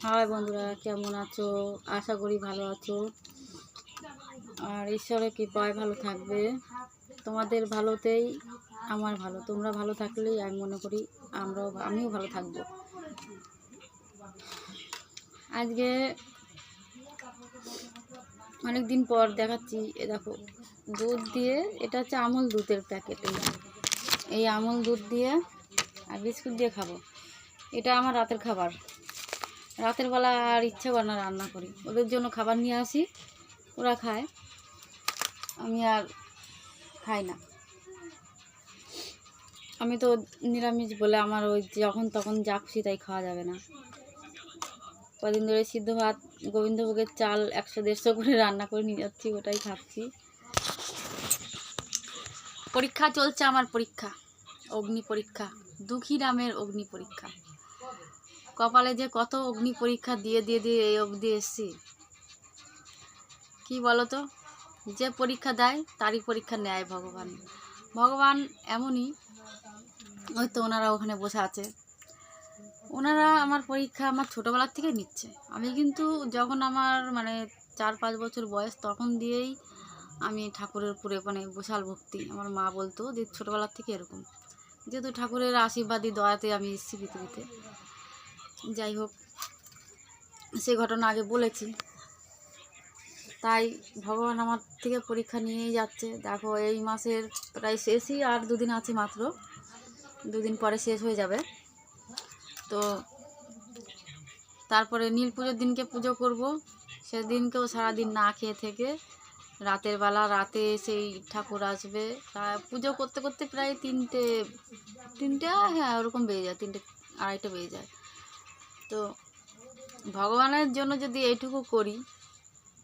High বন্ধুরা, কেমন আছো? আশা করি ভালো আছো আর ঈশ্বরের কৃপায় ভালো থাকবে। তোমাদের ভালোতেই আমার ভালো, তোমরা ভালো থাকলেই আমি মনে করি আমিও ভালো থাকবো। আজকে অনেক দিন পর দেখাচ্ছি, এ দেখো দুধ দিয়ে, এটা হচ্ছে আমুল দুধের প্যাকেট। এই আমুল দুধ দিয়ে আর বিস্কুট দিয়ে খাবো। এটা আমার রাতের খাবার। রাতের বেলা আর ইচ্ছা করে না রান্না করি, ওদের জন্য খাবার নিয়ে আসি, ওরা খায়, আমি আর খাই না। আমি তো নিরামিষ বলে আমার ওই যখন তখন যা খুশি তাই খাওয়া যাবে না। কদিন ধরে সিদ্ধ ভাত, গোবিন্দভোগের চাল 100-150 করে রান্না করে নিয়ে যাচ্ছি, ওটাই খাচ্ছি। পরীক্ষা চলছে আমার, পরীক্ষা, অগ্নি পরীক্ষা, দুঃখী নামের অগ্নি পরীক্ষা। কপালে যে কত অগ্নি পরীক্ষা দিয়ে দিয়ে দিয়ে এই অবধি এসছি। কি বলো তো, যে পরীক্ষা দেয় তারই পরীক্ষা নেয় ভগবান। ভগবান এমনই, ওই তো ওনারা ওখানে বসে আছে, ওনারা আমার পরীক্ষা আমার ছোটোবেলার থেকে নিচ্ছে। আমি কিন্তু যখন আমার 4-5 বছর বয়স, তখন দিয়েই আমি ঠাকুরের উপরে বিশাল ভক্তি। আমার মা বলতো যে ছোটোবেলার থেকে এরকম, যেহেতু ঠাকুরের আশীর্বাদী দয়াতে আমি এসেছি পৃথিবীতে। যাই হোক, সে ঘটনা আগে বলেছি, তাই ভগবান আমার থেকে পরীক্ষা নিয়েই যাচ্ছে। দেখো এই মাসের প্রায় শেষই, আর 2 দিন আছে মাত্র, 2 দিন পরে শেষ হয়ে যাবে। তো তারপরে নীল পুজোর দিনকে পুজো করব, সেদিনকেও সারাদিন না খেয়ে থেকে রাতের বেলা, রাতে সেই ঠাকুর আসবে, পুজো করতে করতে প্রায় 3টে, হ্যাঁ ওরকম বেজে যায়, 3টে-2:30 বেজে যায়। তো ভগবানের জন্য যদি এইটুকু করি,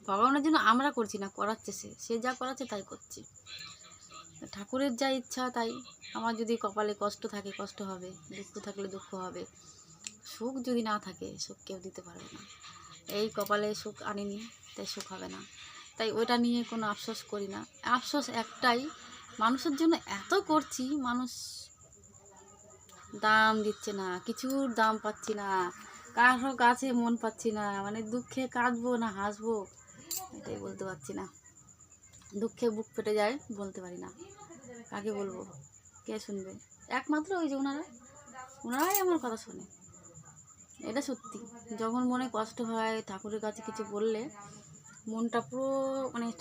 ভগবানের জন্য আমরা করছি না, করাচ্ছে সে যা করাচ্ছে তাই করছি। ঠাকুরের যা ইচ্ছা তাই। আমার যদি কপালে কষ্ট থাকে কষ্ট হবে, দুঃখ থাকলে দুঃখ হবে, সুখ যদি না থাকে সুখ কেউ দিতে পারবে না। এই কপালে সুখ আনিনি, তাই সুখ হবে না, তাই ওটা নিয়ে কোনো আফসোস করি না। আফসোস একটাই, মানুষের জন্য এত করছি, মানুষ দাম দিচ্ছে না, কিছুর দাম পাচ্ছি না, কারো কাছে মন পাচ্ছি না, দুঃখে কাঁদবো না হাসবো এটাই বলতে পারছি না। দুঃখে বুক ফেটে যায়, বলতে পারি না, কাকে বলবো, কে শুনবে? একমাত্র ওই যে ওনারাই আমার কথা শোনে, এটা সত্যি। যখন মনে কষ্ট হয়, ঠাকুরের কাছে কিছু বললে মনটা পুরো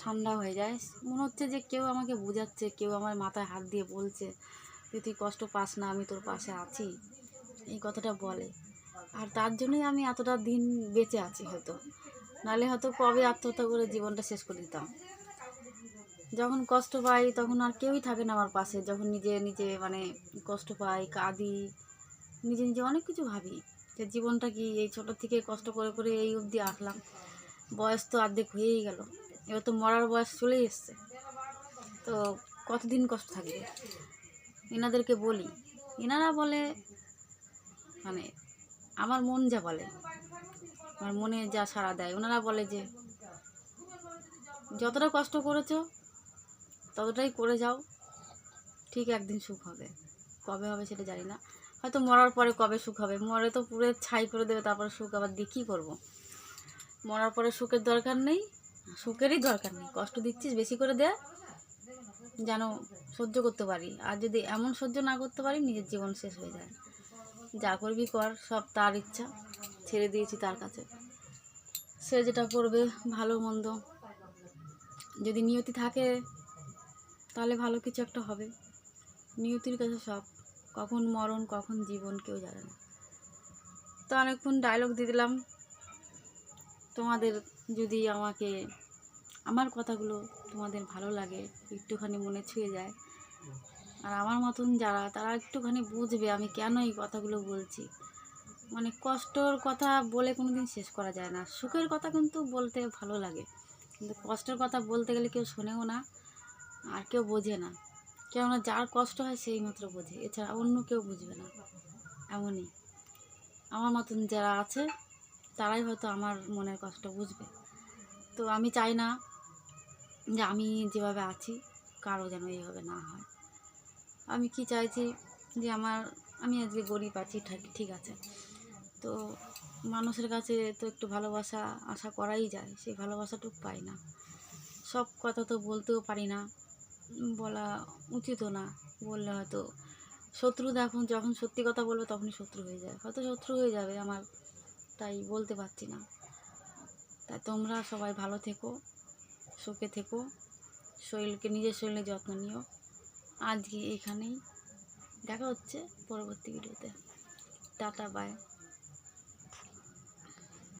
ঠান্ডা হয়ে যায়। মনে হচ্ছে যে কেউ আমাকে বোঝাচ্ছে, কেউ আমার মাথায় হাত দিয়ে বলছে যে তুই কষ্ট পাস না, আমি তোর পাশে আছি, এই কথাটা বলে। আর তার জন্যই আমি এতটা দিন বেঁচে আছি, হয়তো নাহলে হয়তো কবে আত্মহত্যা করে জীবনটা শেষ করে দিতাম। যখন কষ্ট পাই তখন আর কেউই থাকে না আমার পাশে। যখন নিজে নিজে কষ্ট পাই, কাঁদি, নিজে নিজে অনেক কিছু ভাবি যে জীবনটা কি, এই ছোটো থেকে কষ্ট করে করে এই অবধি আসলাম, বয়স তো অর্ধেক হয়েই গেল, এবার তো মরার বয়স চলেই এসছে, তো কতদিন কষ্ট থাকবে? এনাদেরকে বলি, এনারা বলে আমার মন যা বলে, আমার মনে যা সাড়া দেয়, ওনারা বলে যে যতটা কষ্ট করেছো ততটাই করে যাও, ঠিক একদিন সুখ হবে। কবে হবে সেটা জানি না, হয়তো মরার পরে কবে সুখ হবে, মরে তো পুরো ছাই করে দেবে, তারপরে সুখ আবার দিয়ে কী করবো? মরার পরে সুখের দরকার নেই, সুখেরই দরকার নেই, কষ্ট দিচ্ছিস বেশি করে দে, যেন সহ্য করতে পারি। আর যদি এমন সহ্য না করতে পারি, নিজের জীবন শেষ হয়ে যায়। যা করবি কর, সব তার ইচ্ছা, ছেড়ে দিয়েছি তার কাছে, সে যেটা করবে, ভালো মন্দ যদি নিয়তি থাকে তাহলে ভালো কিছু একটা হবে। নিয়তির কাছে সব, কখন মরণ কখন জীবন কেউ জানে না। তো অনেকক্ষণ ডায়লগ দিয়ে দিলাম। তোমাদের যদি আমার কথাগুলো তোমাদের ভালো লাগে, একটুখানি মনে ছুঁয়ে যায়, আর আমার মতন যারা, তারা একটুখানি বুঝবে আমি কেন এই কথাগুলো বলছি। কষ্টর কথা বলে কোনো দিন শেষ করা যায় না। সুখের কথা কিন্তু বলতে ভালো লাগে, কিন্তু কষ্টের কথা বলতে গেলে কেউ শোনেও না, আর কেউ বোঝে না। কেননা যার কষ্ট হয় সেই মাত্র বোঝে, এছাড়া অন্য কেউ বুঝবে না। এমনই আমার মতন যারা আছে তারাই হয়তো আমার মনের কষ্ট বুঝবে। তো আমি চাই না যে আমি যেভাবে আছি কারো যেন এইভাবে না হয়। আমি কি চাইছি যে আমি আজকে গরিব আছি, ঠিক আছে, তো মানুষের কাছে তো একটু ভালোবাসা আশা করাই যায়, সেই ভালোবাসাটুকু পাই না। সব কথা তো বলতেও পারি না, বলা উচিতও না। বললে হয়তো শত্রু যখন সত্যি কথা বলবে তখনই শত্রু হয়ে যায়, হয়তো শত্রু হয়ে যাবে আমার, তাই বলতে পারছি না। তাই তোমরা সবাই ভালো থেকো, সুখে থেকো, নিজের শরীরের যত্ন নিও। আজকে এখানেই, দেখা হচ্ছে পরবর্তী ভিডিওতে। Tata, by.